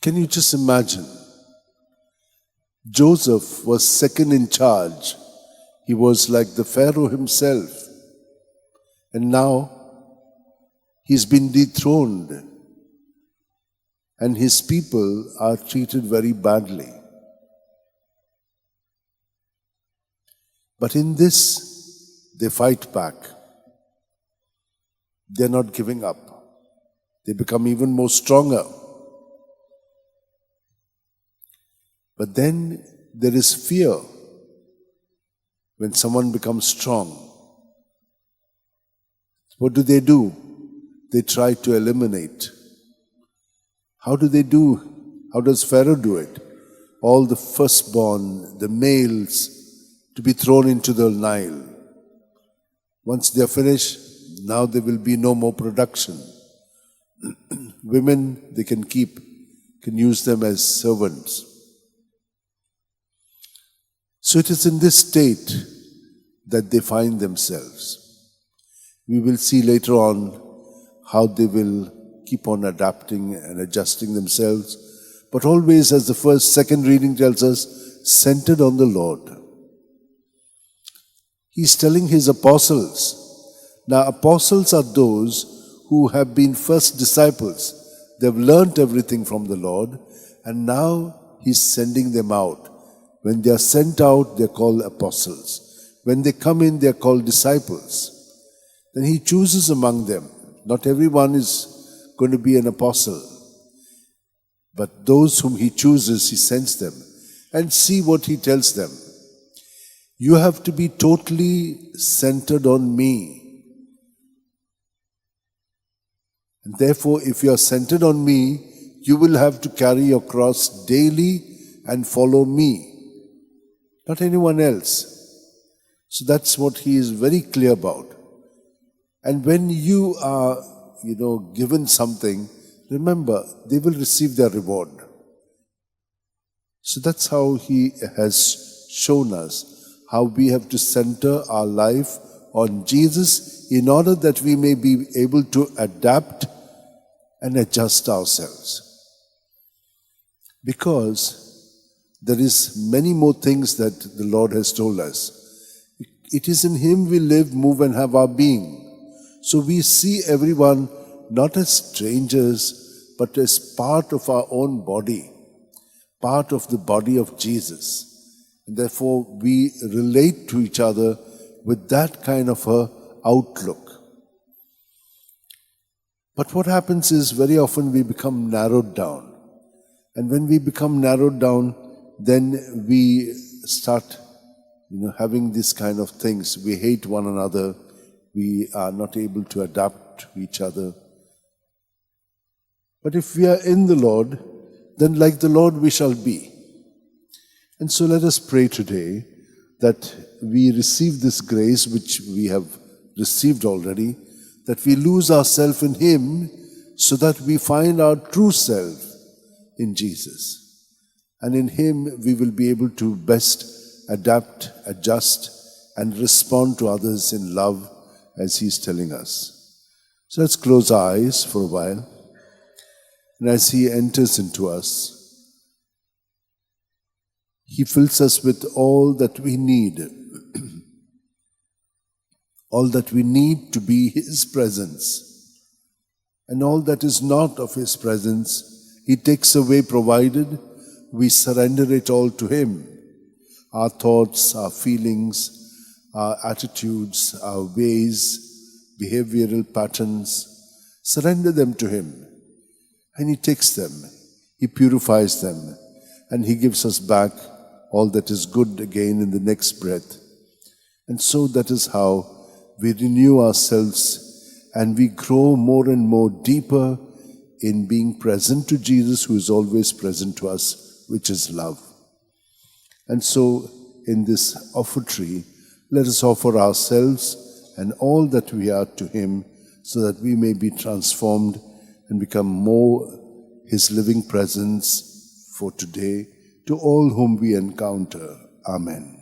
Can you just imagine? Joseph was second in charge. He was like the Pharaoh himself. And now he's been dethroned. And his people are treated very badly. But in this, they fight back. They're not giving up. They become even more stronger. But then there is fear when someone becomes strong. What do? They try to eliminate. How do they do? How does Pharaoh do it? All the firstborn, the males, to be thrown into the Nile. Once they're finished, now there will be no more production. Women, they can use them as servants. So it is in this state that they find themselves. We will see later on how they will keep on adapting and adjusting themselves, but always, as the second reading tells us, centered on the Lord. He's telling his apostles. Now, apostles are those who have been first disciples. They've learnt everything from the Lord, and now he's sending them out. When they are sent out, they're called apostles. When they come in, they're called disciples. Then he chooses among them. Not everyone is going to be an apostle. But those whom he chooses, he sends them. And see what he tells them. You have to be totally centered on me. And therefore, if you are centered on me, you will have to carry your cross daily and follow me. Not anyone else. So that's what he is very clear about. And when you are, given something, remember, they will receive their reward. So that's how he has shown us how we have to center our life on Jesus in order that we may be able to adapt and adjust ourselves. Because there is many more things that the Lord has told us. It is in Him we live, move, and have our being. So we see everyone not as strangers, but as part of our own body, part of the body of Jesus. And therefore, we relate to each other with that kind of a outlook. But what happens is very often we become narrowed down. And when we become narrowed down, then we start, having this kind of things. We hate one another. We are not able to adapt to each other. But if we are in the Lord, then like the Lord we shall be. And so let us pray today that we receive this grace which we have received already, that we lose ourselves in Him so that we find our true self in Jesus. And in Him we will be able to best adapt, adjust, and respond to others in love as He's telling us. So let's close our eyes for a while. And as He enters into us, He fills us with all that we need. All that we need to be His presence. And all that is not of His presence, He takes away, provided we surrender it all to Him. Our thoughts, our feelings, our attitudes, our ways, behavioral patterns, surrender them to Him. And He takes them, He purifies them, and He gives us back all that is good again in the next breath. And so that is how we renew ourselves and we grow more and more deeper in being present to Jesus, who is always present to us, which is love. And so in this offertory, let us offer ourselves and all that we are to Him, so that we may be transformed and become more His living presence for today to all whom we encounter. Amen.